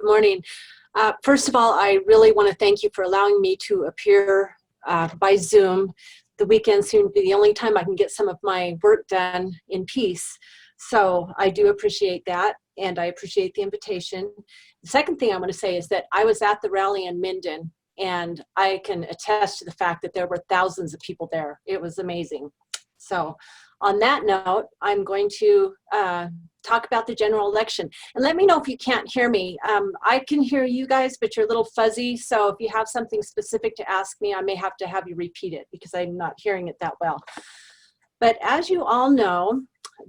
Good morning. First of all, I really want to thank you for allowing me to appear by Zoom. The weekend seems to be the only time I can get some of my work done in peace. So I do appreciate that, and I appreciate the invitation. The second thing I want to say is that I was at the rally in Minden, and I can attest to the fact that there were thousands of people there. It was amazing. So on that note, I'm going to talk about the general election. And let me know if you can't hear me. I can hear you guys, but you're a little fuzzy. So if you have something specific to ask me, I may have to have you repeat it because I'm not hearing it that well. But as you all know,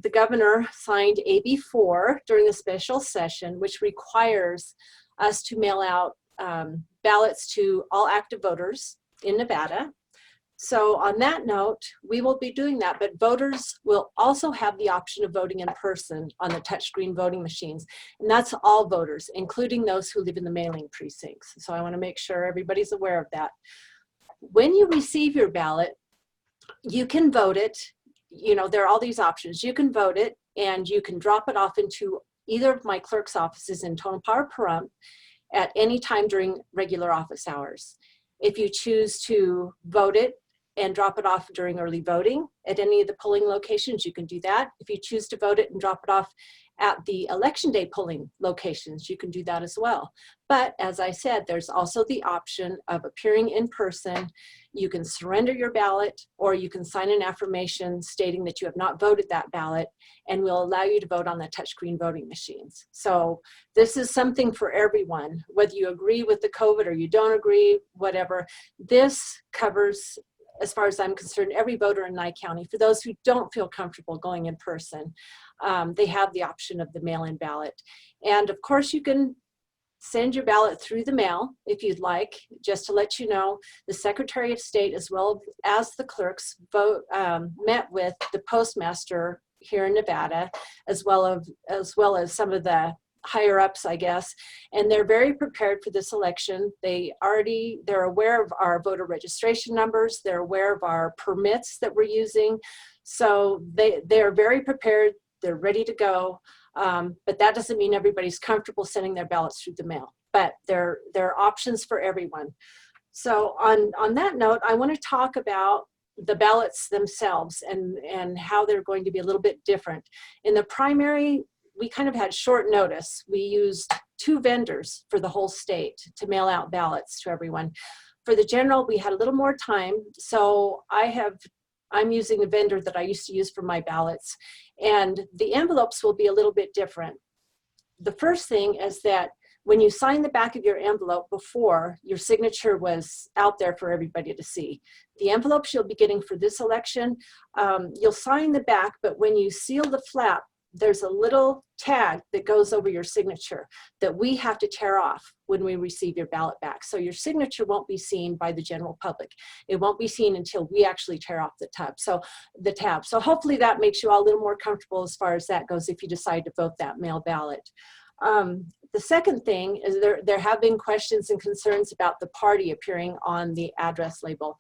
the governor signed AB 4 during the special session, which requires us to mail out ballots to all active voters in Nevada. So on that note, we will be doing that, but voters will also have the option of voting in person on the touchscreen voting machines. And that's all voters, including those who live in the mailing precincts. So I want to make sure everybody's aware of that. When you receive your ballot, you can vote it. You know, there are all these options. You can vote it and you can drop it off into either of my clerk's offices in Tonopah or Pahrump at any time during regular office hours. If you choose to vote it and drop it off during early voting at any of the polling locations, you can do that. If you choose to vote it and drop it off at the election day polling locations, you can do that as well. But as I said, there's also the option of appearing in person. You can surrender your ballot, or you can sign an affirmation stating that you have not voted that ballot, and we'll allow you to vote on the touchscreen voting machines. So this is something for everyone, whether you agree with the COVID or you don't agree, whatever. This covers, as far as I'm concerned, every voter in Nye County. For those who don't feel comfortable going in person, they have the option of the mail-in ballot. And of course, you can send your ballot through the mail if you'd like. Just to let you know, the Secretary of State as well as the clerks met with the postmaster here in Nevada, as well as some of the higher ups, I guess, and they're very prepared for this election. They're aware of our voter registration numbers. They're aware of our permits that we're using. So they're very prepared. They're ready to go. But that doesn't mean everybody's comfortable sending their ballots through the mail, but there are options for everyone. So on that note, I want to talk about the ballots themselves and how they're going to be a little bit different. In the primary, we kind of had short notice. We used 2 vendors for the whole state to mail out ballots to everyone. For the general, we had a little more time. So I'm using the vendor that I used to use for my ballots, and the envelopes will be a little bit different. The first thing is that when you sign the back of your envelope before, your signature was out there for everybody to see. The envelopes you'll be getting for this election, you'll sign the back, but when you seal the flap, there's a little tag that goes over your signature that we have to tear off when we receive your ballot back. So your signature won't be seen by the general public. It won't be seen until we actually tear off the tab. So hopefully that makes you all a little more comfortable as far as that goes if you decide to vote that mail ballot. The second thing is there have been questions and concerns about the party appearing on the address label.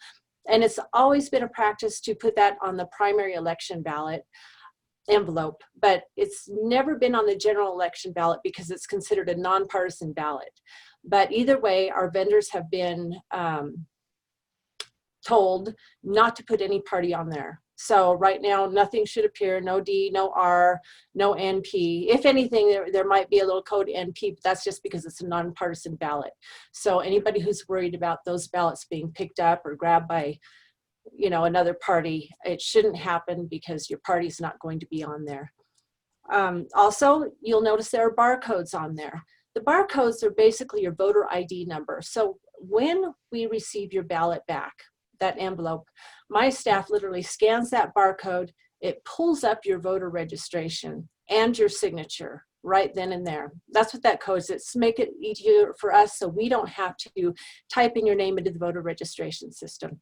And it's always been a practice to put that on the primary election ballot envelope, but it's never been on the general election ballot because it's considered a nonpartisan ballot. But either way, our vendors have been told not to put any party on there. So right now, nothing should appear, no D, no R, no NP. If anything, there might be a little code NP, but that's just because it's a nonpartisan ballot. So anybody who's worried about those ballots being picked up or grabbed by another party, it shouldn't happen because your party's not going to be on there. Also, you'll notice there are barcodes on there. The barcodes are basically your voter ID number. So when we receive your ballot back, that envelope, my staff literally scans that barcode. It pulls up your voter registration and your signature right then and there. That's what that code is. It's to make it easier for us so we don't have to type in your name into the voter registration system.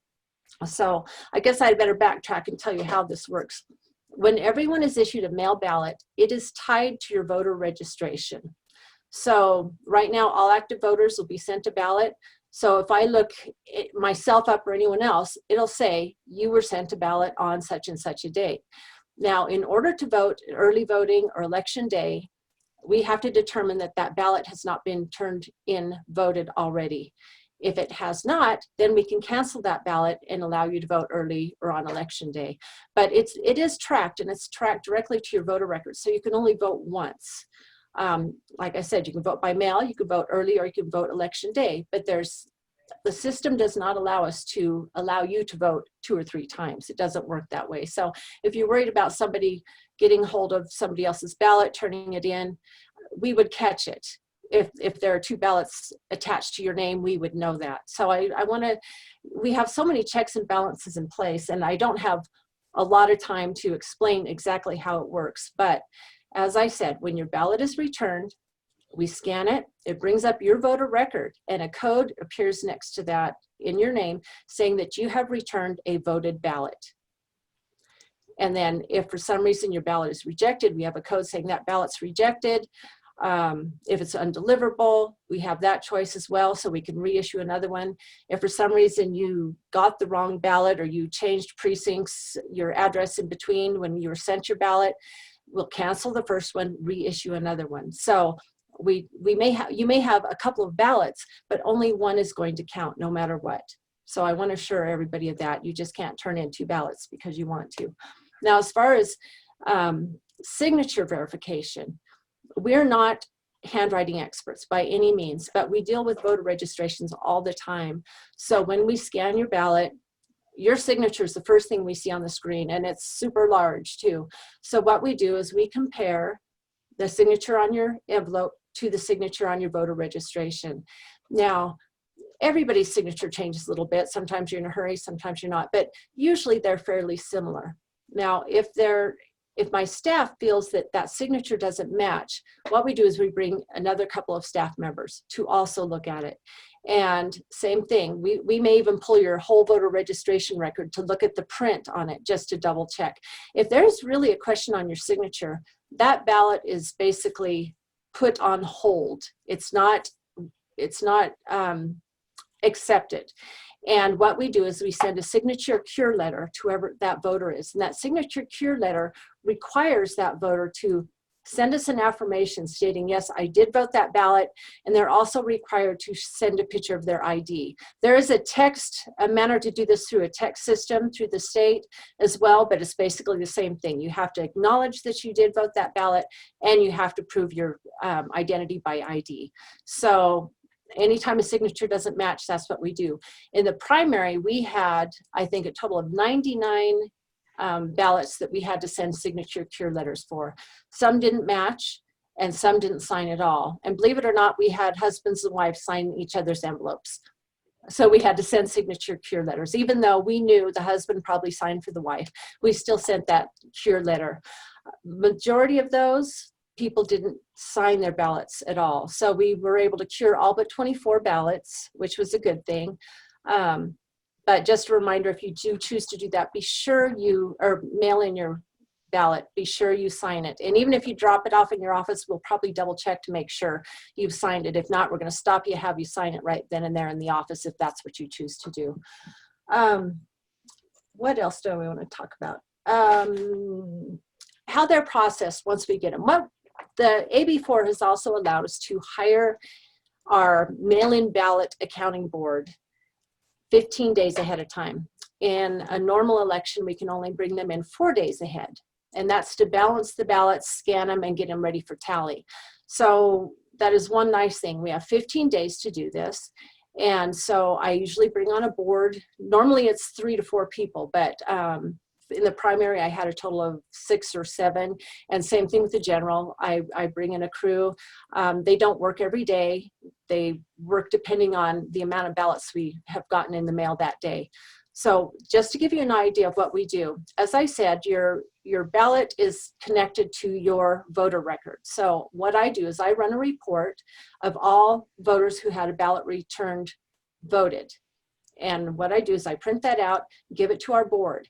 So I guess I'd better backtrack and tell you how this works. When everyone is issued a mail ballot, it is tied to your voter registration. So right now, all active voters will be sent a ballot. So if I look myself up or anyone else, it'll say you were sent a ballot on such and such a date. Now, in order to vote early voting or election day, we have to determine that that ballot has not been turned in, voted already. If it has not, then we can cancel that ballot and allow you to vote early or on election day. But it is tracked, and it's tracked directly to your voter record. So you can only vote once. Like I said, you can vote by mail, you can vote early, or you can vote election day. But the system does not allow us to allow you to vote 2 or 3 times. It doesn't work that way. So if you're worried about somebody getting hold of somebody else's ballot, turning it in, we would catch it. If there are 2 ballots attached to your name, we would know that. So we have so many checks and balances in place, and I don't have a lot of time to explain exactly how it works. But as I said, when your ballot is returned, we scan it, it brings up your voter record, and a code appears next to that in your name saying that you have returned a voted ballot. And then if for some reason your ballot is rejected, we have a code saying that ballot's rejected. If it's undeliverable, we have that choice as well, so we can reissue another one. If for some reason you got the wrong ballot or you changed precincts, your address in between when you were sent your ballot, we'll cancel the first one, reissue another one. So you may have a couple of ballots, but only one is going to count no matter what. So I want to assure everybody of that. You just can't turn in 2 ballots because you want to. Now, as far as signature verification, we're not handwriting experts by any means, but we deal with voter registrations all the time. So when we scan your ballot, your signature is the first thing we see on the screen, and it's super large too. So what we do is we compare the signature on your envelope to the signature on your voter registration. Now, everybody's signature changes a little bit. Sometimes you're in a hurry, sometimes you're not, but usually they're fairly similar. Now, if my staff feels that that signature doesn't match, what we do is we bring another couple of staff members to also look at it. And same thing, we may even pull your whole voter registration record to look at the print on it just to double check. If there's really a question on your signature, that ballot is basically put on hold. It's not accepted. And what we do is we send a signature cure letter to whoever that voter is. And that signature cure letter requires that voter to send us an affirmation stating, yes, I did vote that ballot. And they're also required to send a picture of their ID. There is a manner to do this through a text system through the state as well, but it's basically the same thing. You have to acknowledge that you did vote that ballot, and you have to prove your identity by ID. So anytime a signature doesn't match, that's what we do. In the primary, we had, I think, a total of 99 ballots that we had to send signature cure letters for. Some didn't match, and some didn't sign at all. And believe it or not, we had husbands and wives sign each other's envelopes. So we had to send signature cure letters. Even though we knew the husband probably signed for the wife, we still sent that cure letter. Majority of those people didn't sign their ballots at all. So we were able to cure all but 24 ballots, which was a good thing. But just a reminder, if you do choose to do that, be sure you, or mail in your ballot, be sure you sign it. And even if you drop it off in your office, we'll probably double check to make sure you've signed it. If not, we're going to stop you, have you sign it right then and there in the office if that's what you choose to do. What else do I want to talk about? How they're processed once we get them. What the AB4 has also allowed us to hire our mail-in ballot accounting board 15 days ahead of time. In a normal election, we can only bring them in 4 days ahead. And that's to balance the ballots, scan them, and get them ready for tally. So that is one nice thing. We have 15 days to do this. And so I usually bring on a board. Normally it's 3 to 4 people, but in the primary, I had a total of 6 or 7, and same thing with the general. I bring in a crew. They don't work every day. They work depending on the amount of ballots we have gotten in the mail that day. So just to give you an idea of what we do, as I said, your ballot is connected to your voter record. So what I do is I run a report of all voters who had a ballot returned voted. And what I do is I print that out, give it to our board.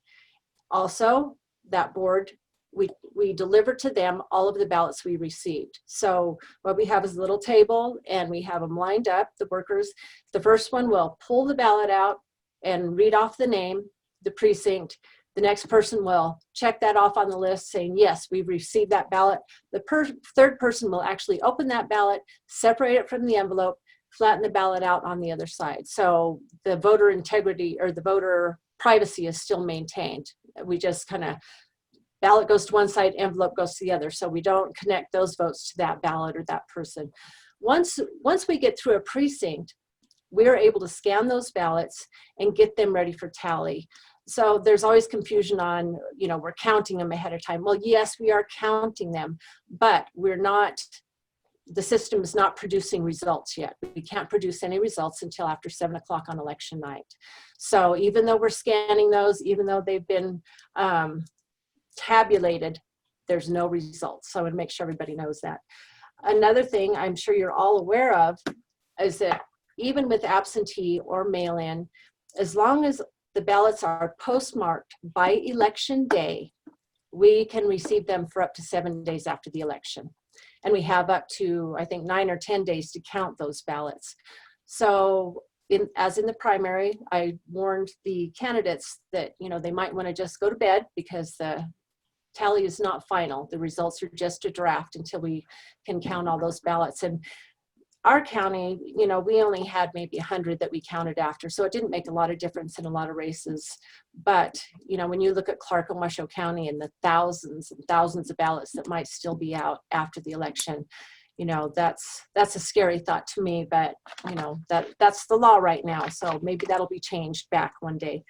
Also, that board, we deliver to them all of the ballots we received. So what we have is a little table, and we have them lined up, the workers. The first one will pull the ballot out and read off the name, the precinct, The next person will check that off on the list saying, yes, we've received that ballot. The third person will actually open that ballot, separate it from the envelope, flatten the ballot out on the other side. So the voter integrity or the voter privacy is still maintained. We just kind of, ballot goes to one side, envelope goes to the other. So we don't connect those votes to that ballot or that person. Once we get through a precinct, we're able to scan those ballots and get them ready for tally. So there's always confusion on, you know, we're counting them ahead of time. Well, yes, we are counting them, but we're not, the system is not producing results yet. We can't produce any results until after 7 o'clock on election night. So even though we're scanning those, even though they've been tabulated, there's no results. So I would make sure everybody knows that. Another thing I'm sure you're all aware of is that even with absentee or mail-in, as long as the ballots are postmarked by election day, we can receive them for up to 7 days after the election. And we have up to, I think, 9 or 10 days to count those ballots. So as in the primary, I warned the candidates that, you know, they might want to just go to bed because the tally is not final. The results are just a draft until we can count all those ballots. And our county, you know, we only had maybe 100 that we counted after, so it didn't make a lot of difference in a lot of races. But, you know, when you look at Clark and Washoe County and the thousands and thousands of ballots that might still be out after the election, you know, that's a scary thought to me, but, you know, that's the law right now. So maybe that'll be changed back one day.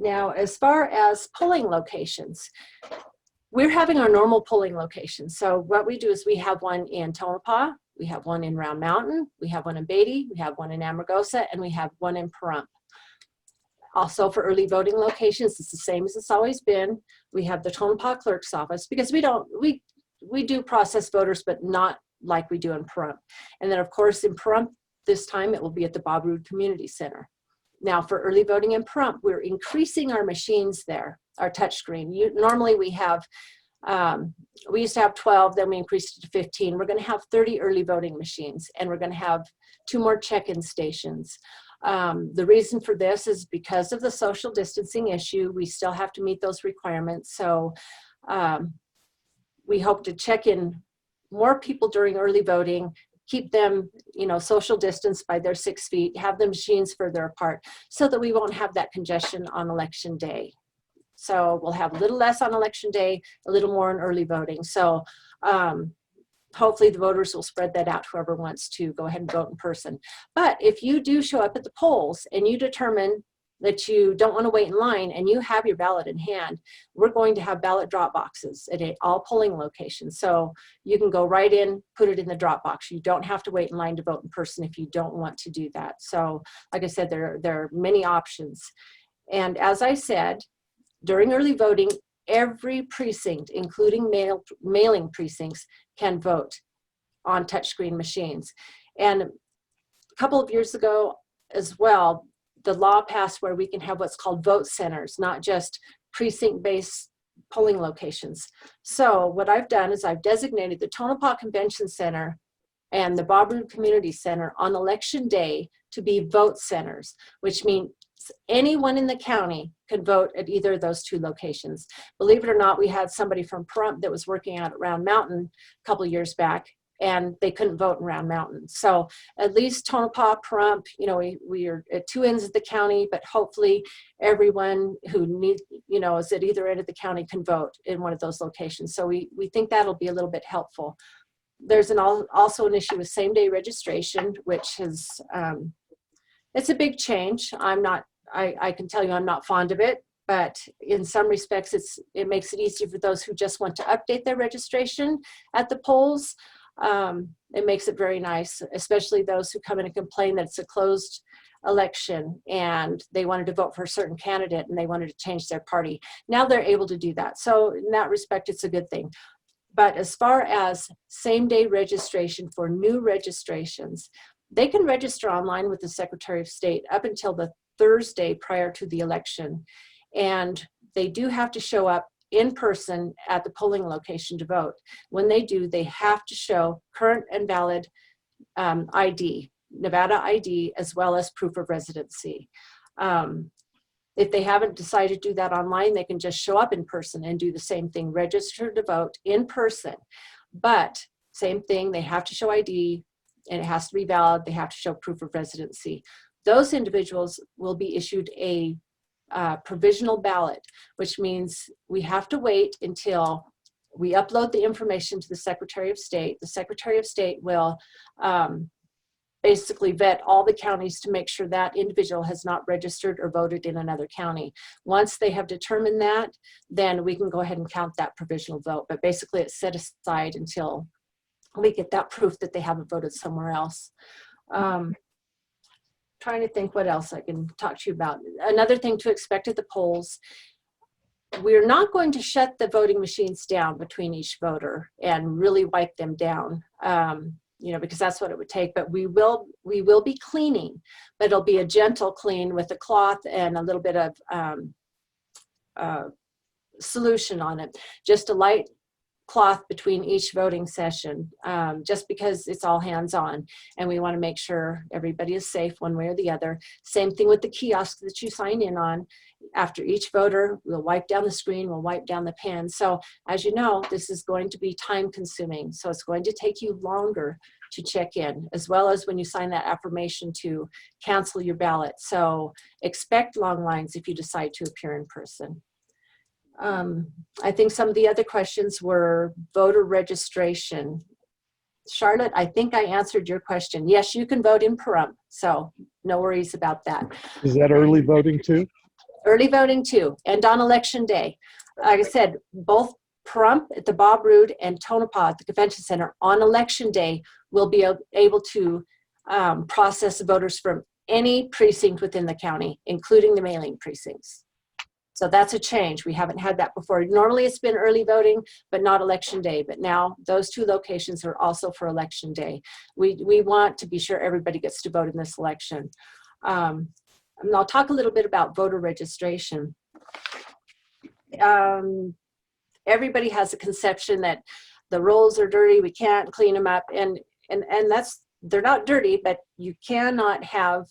Now, as far as polling locations, we're having our normal polling locations. So what we do is we have one in Tonopah, we have one in Round Mountain, we have one in Beatty, we have one in Amargosa, and we have one in Pahrump. Also for early voting locations, it's the same as it's always been. We have the Tonopah Clerk's office because we do process voters, but not like we do in Pahrump. And then of course in Pahrump, this time it will be at the Bob Roode Community Center. Now for early voting in Pahrump, we're increasing our machines there, our touchscreen. Normally we have, we used to have 12, then we increased it to 15. We're gonna have 30 early voting machines, and we're gonna have 2 more check-in stations. The reason for this is because of the social distancing issue. We still have to meet those requirements. So we hope to check in more people during early voting, keep them, you know, social distance by their 6 feet, have the machines further apart so that we won't have that congestion on election day. So we'll have a little less on election day, a little more in early voting. So hopefully the voters will spread that out, whoever wants to go ahead and vote in person. But if you do show up at the polls and you determine that you don't want to wait in line and you have your ballot in hand, we're going to have ballot drop boxes at all polling locations. So you can go right in, put it in the drop box. You don't have to wait in line to vote in person if you don't want to do that. So like I said, there are many options. And as I said, during early voting, every precinct, including mailing precincts, can vote on touchscreen machines. And a couple of years ago as well, the law passed where we can have what's called vote centers, not just precinct-based polling locations. So what I've done is I've designated the Tonopah Convention Center and the Bob Roode Community Center on election day to be vote centers, which means anyone in the county could vote at either of those 2 locations. Believe it or not, we had somebody from Pahrump that was working out at Round Mountain a couple of years back, and they couldn't vote in Round Mountain. So at least Tonopah, Pahrump, you know, we are at 2 ends of the county, but hopefully everyone who needs, you know, is at either end of the county can vote in one of those locations. So we think that'll be a little bit helpful. There's also an issue with same-day registration, which is, it's a big change. I can tell you I'm not fond of it, but in some respects it makes it easier for those who just want to update their registration at the polls. It makes it very nice, especially those who come in and complain that it's a closed election and they wanted to vote for a certain candidate and they wanted to change their party. Now they're able to do that. So in that respect, it's a good thing. But as far as same-day registration for new registrations, they can register online with the Secretary of State up until the Thursday prior to the election. And they do have to show up in person at the polling location to vote. When they do, they have to show current and valid ID, Nevada ID, as well as proof of residency. If they haven't decided to do that online, they can just show up in person and do the same thing, register to vote in person. But same thing, they have to show ID and it has to be valid. They have to show proof of residency. Those individuals will be issued a provisional ballot, which means we have to wait until we upload the information to the Secretary of State. The Secretary of State will basically vet all the counties to make sure that individual has not registered or voted in another county. Once they have determined that, then we can go ahead and count that provisional vote. But basically it's set aside until we get that proof that they haven't voted somewhere else. Trying to think what else I can talk to you about. Another thing to expect at the polls, we're not going to shut the voting machines down between each voter and really wipe them down. You know, because that's what it would take, but we will be cleaning, but it'll be a gentle clean with a cloth and a little bit of solution on it, just a light cloth between each voting session, just because it's all hands-on and we want to make sure everybody is safe one way or the other. Same thing with the kiosk that you sign in on. After each voter, we'll wipe down the screen, we'll wipe down the pen. So as you know, this is going to be time consuming. So it's going to take you longer to check in, as well as when you sign that affirmation to cancel your ballot. So expect long lines if you decide to appear in person. I think some of the other questions were voter registration. Charlotte, I think I answered your question. Yes, you can vote in Pahrump, so no worries about that. Is that early voting too? Early voting too, and on election day. Like I said, both Pahrump at the Bob Roode and Tonopah at the Convention Center on election day will be able to process voters from any precinct within the county, including the mailing precincts. So that's a change. We haven't had that before. Normally it's been early voting, but not election day. But now those two locations are also for election day. We want to be sure everybody gets to vote in this election. And I'll talk a little bit about voter registration. Everybody has a conception that the rolls are dirty, we can't clean them up, and that's, they're not dirty, but you cannot have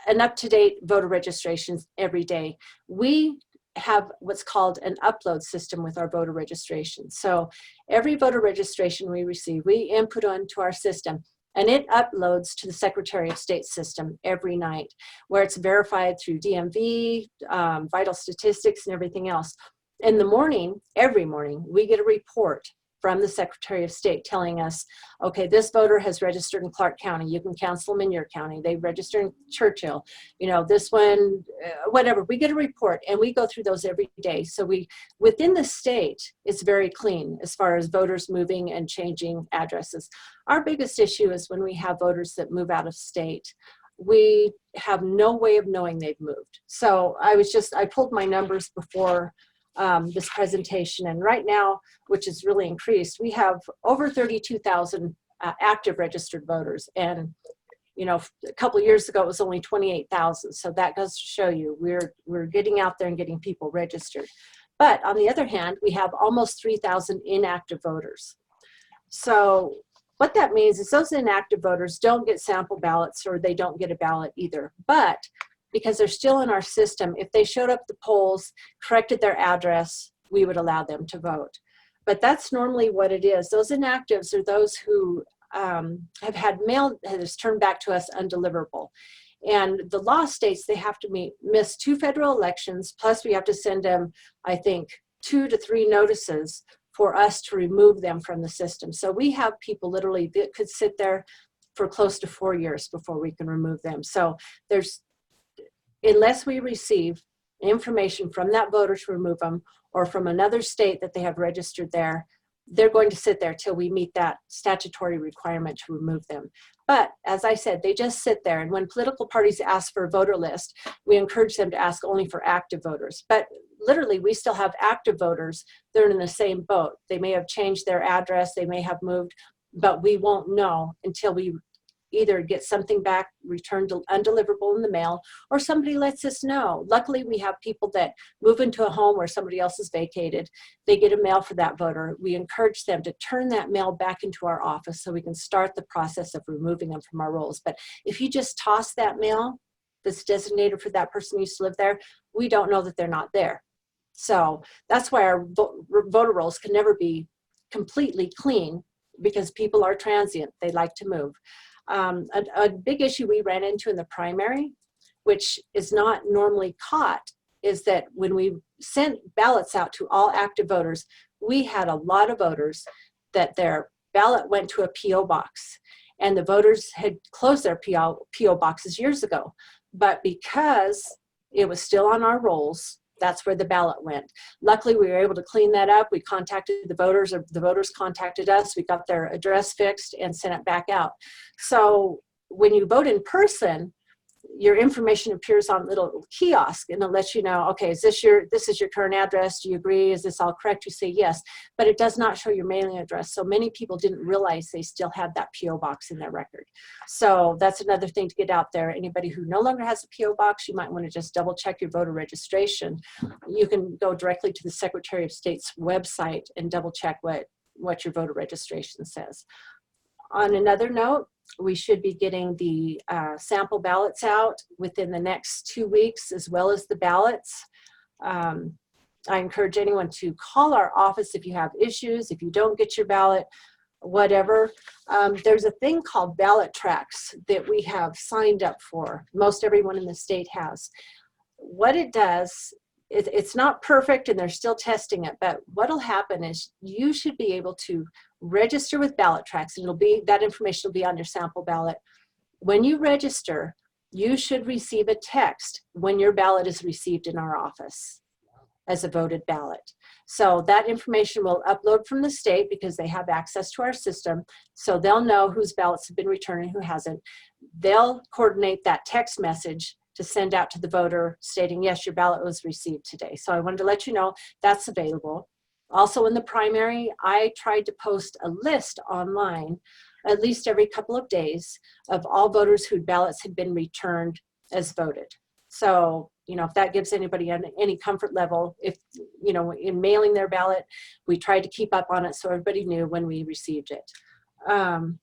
an up-to-date voter registrations every day. We have what's called an upload system with our voter registration. So every voter registration we receive, we input onto our system, and it uploads to the Secretary of State system every night, where it's verified through DMV, vital statistics, and everything else. In the morning, every morning, we get a report from the Secretary of State telling us, okay, this voter has registered in Clark County. You can cancel them in your county. They registered in Churchill. You know, this one, whatever. We get a report, and we go through those every day. So within the state, it's very clean as far as voters moving and changing addresses. Our biggest issue is when we have voters that move out of state. We have no way of knowing they've moved. So I pulled my numbers before this presentation, and right now, which is really increased, we have over 32,000 active registered voters, and you know, a couple of years ago it was only 28,000. So that goes to show you we're getting out there and getting people registered. But on the other hand, we have almost 3,000 inactive voters. So what that means is those inactive voters don't get sample ballots, or they don't get a ballot either. But because they're still in our system, if they showed up at the polls, corrected their address, we would allow them to vote. But that's normally what it is. Those inactives are those who have had mail that is turned back to us undeliverable. And the law states they have to miss 2 federal elections, plus we have to send them, I think, 2 to 3 notices for us to remove them from the system. So we have people literally that could sit there for close to 4 years before we can remove them. So unless we receive information from that voter to remove them, or from another state that they have registered there, they're going to sit there till we meet that statutory requirement to remove them. But as I said, they just sit there, and when political parties ask for a voter list, we encourage them to ask only for active voters. But literally, we still have active voters that are in the same boat. They may have changed their address, they may have moved, but we won't know until we either get something back returned undeliverable in the mail, or somebody lets us know. Luckily, we have people that move into a home where somebody else is vacated. They get a mail for that voter. We encourage them to turn that mail back into our office so we can start the process of removing them from our rolls. But if you just toss that mail, that's designated for that person who used to live there, we don't know that they're not there. So that's why our voter rolls can never be completely clean, because people are transient. They like to move. A big issue we ran into in the primary, which is not normally caught, is that when we sent ballots out to all active voters, we had a lot of voters that their ballot went to a P.O. box, and the voters had closed their P.O. boxes years ago. But because it was still on our rolls, that's where the ballot went. Luckily, we were able to clean that up. We contacted the voters, or the voters contacted us. We got their address fixed and sent it back out. So when you vote in person, your information appears on a little kiosk, and it'll let you know, okay, this is your current address? Do you agree? Is this all correct? You say yes, but it does not show your mailing address. So many people didn't realize they still had that P.O. box in their record. So that's another thing to get out there. Anybody who no longer has a P.O. box, you might want to just double check your voter registration. You can go directly to the Secretary of State's website and double check what your voter registration says. On another note, we should be getting the sample ballots out within the next 2 weeks, as well as the ballots. I encourage anyone to call our office if you have issues, if you don't get your ballot, whatever. There's a thing called ballot tracks that we have signed up for. Most everyone in the state has. What it does, it's not perfect and they're still testing it, but what'll happen is you should be able to register with ballot tracks, and that information will be on your sample ballot. When you register, you should receive a text when your ballot is received in our office as a voted ballot. So that information will upload from the state, because they have access to our system. So they'll know whose ballots have been returned and who hasn't. They'll coordinate that text message to send out to the voter stating, yes, your ballot was received today. So I wanted to let you know that's available. Also in the primary, I tried to post a list online at least every couple of days of all voters whose ballots had been returned as voted. So, if that gives anybody any comfort level, if, in mailing their ballot, we tried to keep up on it so everybody knew when we received it. Trying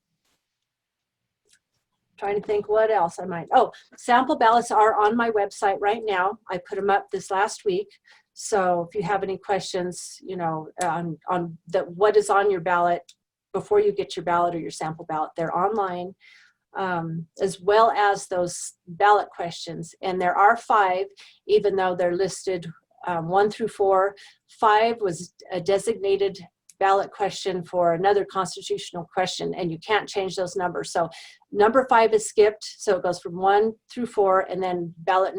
to think what else I might. Oh, sample ballots are on my website right now. I put them up this last week. So if you have any questions, on what is on your ballot before you get your ballot or your sample ballot, they're online, as well as those ballot questions. And there are 5, even though they're listed 1 through 4. 5 was a designated ballot question for another constitutional question, and you can't change those numbers. So number 5 is skipped, so it goes from 1 through 4, and then ballot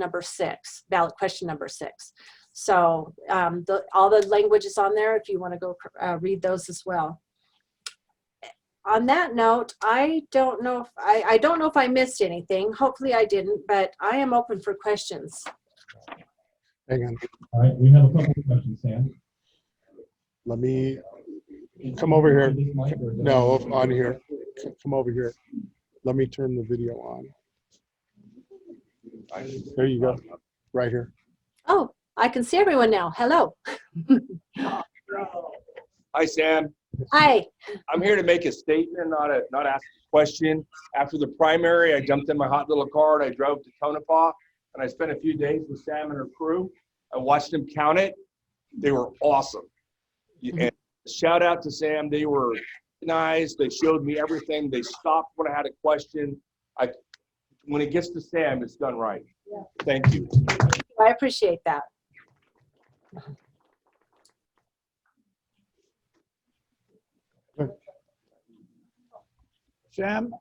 question number 6. So all the language is on there if you want to go read those as well. On that note, I don't know if I missed anything. Hopefully I didn't, but I am open for questions. Hang on. All right, we have a couple of questions, Sam. Let me come over here. No, on here. Come over here. Let me turn the video on. There you go. Right here. Oh, I can see everyone now. Hello. Hi, Sam. Hi. I'm here to make a statement, not ask a question. After the primary, I jumped in my hot little car and I drove to Tonopah, and I spent a few days with Sam and her crew. I watched them count it. They were awesome. And shout out to Sam. They were nice. They showed me everything. They stopped when I had a question. When it gets to Sam, it's done right. Yeah. Thank you. I appreciate that. Sam,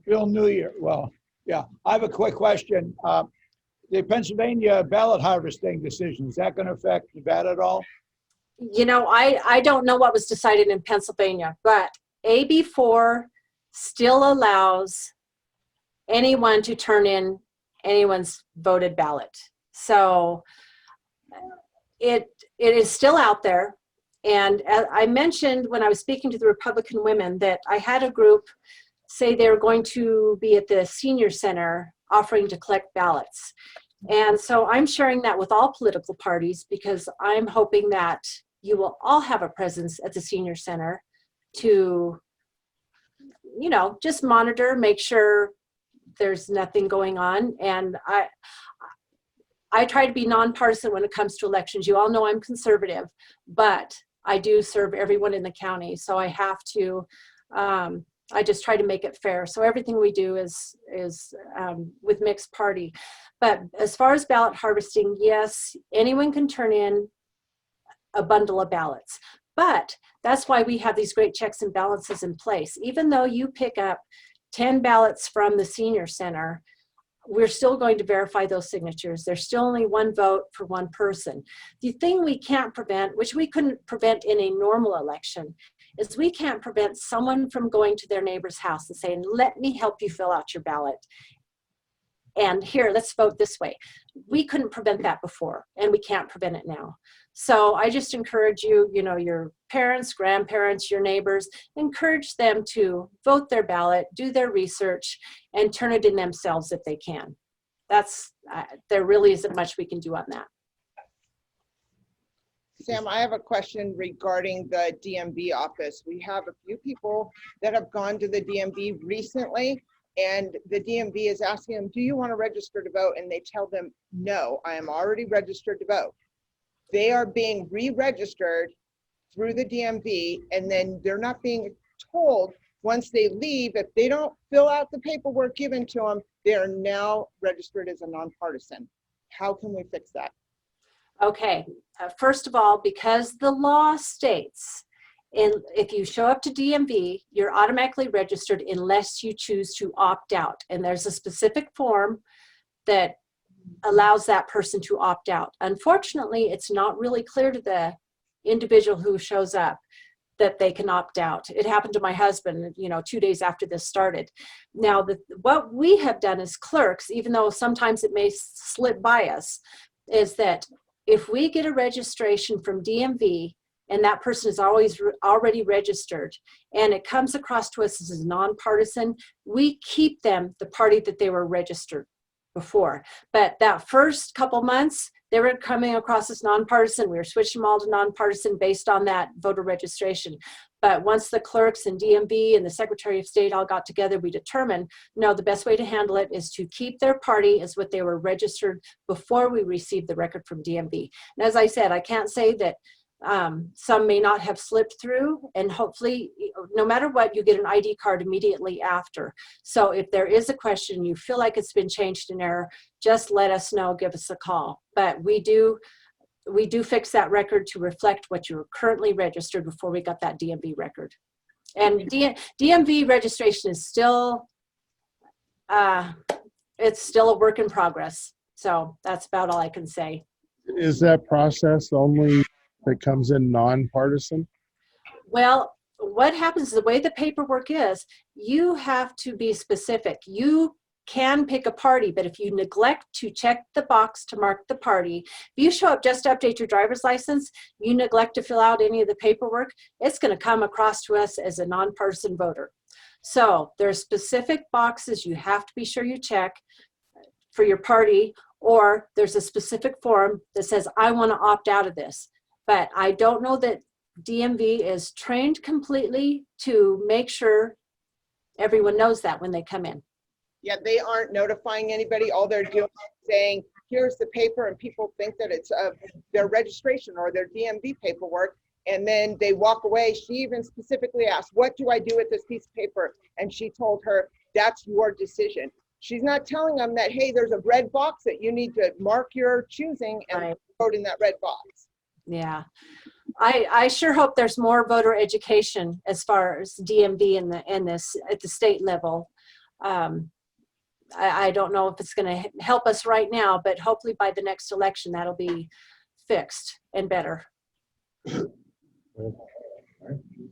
Bill Newyear. Well, yeah, I have a quick question. The Pennsylvania ballot harvesting decision, is that going to affect Nevada at all? I don't know what was decided in Pennsylvania, but AB4 still allows anyone to turn in anyone's voted ballot. So it is still out there. And as I mentioned when I was speaking to the Republican women that I had a group say they were going to be at the senior center offering to collect ballots. And so I'm sharing that with all political parties, because I'm hoping that you will all have a presence at the senior center to, just monitor, make sure there's nothing going on. And I try to be nonpartisan when it comes to elections. You all know I'm conservative, but I do serve everyone in the county. So I have to, I just try to make it fair. So everything we do is with mixed party. But as far as ballot harvesting, yes, anyone can turn in a bundle of ballots. But that's why we have these great checks and balances in place. Even though you pick up 10 ballots from the senior center, we're still going to verify those signatures. There's still only one vote for one person. The thing we can't prevent, which we couldn't prevent in a normal election, is we can't prevent someone from going to their neighbor's house and saying, let me help you fill out your ballot. And here, let's vote this way. We couldn't prevent that before, and we can't prevent it now. So I just encourage you, you know, your parents, grandparents, your neighbors, encourage them to vote their ballot, do their research, and turn it in themselves if they can. That's, there really isn't much we can do on that. Sam, I have a question regarding the DMV office. We have a few people that have gone to the DMV recently, and the DMV is asking them, do you want to register to vote? And they tell them, no, I am already registered to vote. They are being re-registered through the DMV, and then they're not being told once they leave, if they don't fill out the paperwork given to them, they are now registered as a nonpartisan. How can we fix that? Okay, first of all, because the law states, if you show up to DMV, you're automatically registered unless you choose to opt out. And there's a specific form that allows that person to opt out. Unfortunately, it's not really clear to the individual who shows up that they can opt out. It happened to my husband, you know, 2 days after this started. Now, what we have done as clerks, even though sometimes it may slip by us, is that if we get a registration from DMV and that person is already registered and it comes across to us as nonpartisan, we keep them the party that they were registered before. But that first couple months, they were coming across as nonpartisan. We were switching them all to nonpartisan based on that voter registration. But once the clerks and DMV and the Secretary of State all got together, we determined, no, the best way to handle it is to keep their party as what they were registered before we received the record from DMV. And as I said, I can't say that some may not have slipped through, and hopefully, no matter what, you get an ID card immediately after. So if there is a question, you feel like it's been changed in error, just let us know, give us a call. But we do fix that record to reflect what you're currently registered before we got that DMV record. And DMV registration is still, it's still a work in progress. So that's about all I can say. Is that process only that comes in nonpartisan? Well, what happens, the way the paperwork is, you have to be specific. You can pick a party, but if you neglect to check the box to mark the party, if you show up just to update your driver's license, you neglect to fill out any of the paperwork, it's going to come across to us as a nonpartisan voter. So there's specific boxes you have to be sure you check for your party, or there's a specific form that says, I want to opt out of this. But I don't know that DMV is trained completely to make sure everyone knows that when they come in. Yeah, they aren't notifying anybody. All they're doing is saying, here's the paper, and people think that it's their registration or their DMV paperwork, and then they walk away. She even specifically asked, what do I do with this piece of paper? And she told her, that's your decision. She's not telling them that, hey, there's a red box that you need to mark your choosing and vote in that red box. Yeah, I sure hope there's more voter education as far as DMV and this at the state level. I don't know if it's going to help us right now, but hopefully by the next election that'll be fixed and better. One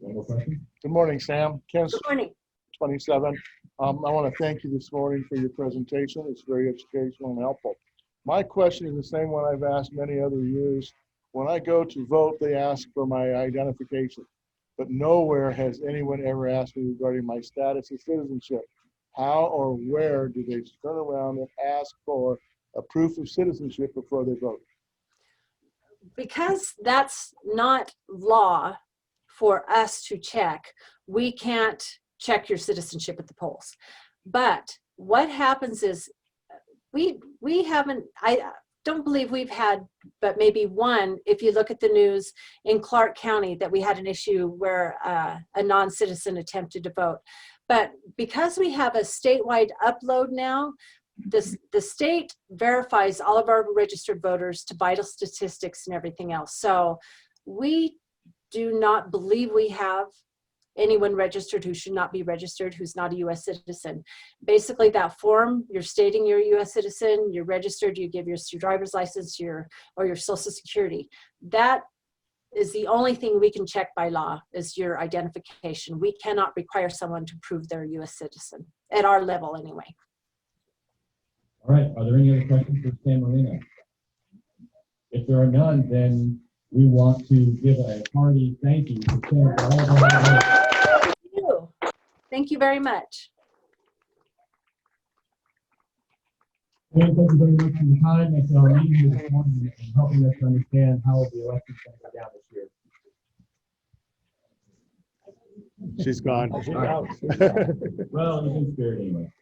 more question? Good morning, Sam. Ken, Good morning. 27. I want to thank you this morning for your presentation. It's very educational and helpful. My question is the same one I've asked many other years. When I go to vote, they ask for my identification, but nowhere has anyone ever asked me regarding my status of citizenship. How or where do they turn around and ask for a proof of citizenship before they vote? Because that's not law for us to check, we can't check your citizenship at the polls. But what happens is we haven't, I don't believe we've had, but maybe one, if you look at the news in Clark County, that we had an issue where a non-citizen attempted to vote. But because we have a statewide upload now, the state verifies all of our registered voters to vital statistics and everything else. So we do not believe we have anyone registered who should not be registered, who's not a U.S. citizen. Basically, that form, you're stating you're a U.S. citizen, you're registered, you give your driver's license, or your social security. That is the only thing we can check by law, is your identification. We cannot require someone to prove they're a U.S. citizen, at our level anyway. All right, are there any other questions for San Merlino? If there are none, then we want to give a hearty thank you to Sandra for all of her hard work. Thank you. Thank you very much. Thank you very much for your time and for our meeting here this morning and helping us to understand how the election's going to go down this year. She's gone. Well, it was in spirit anyway.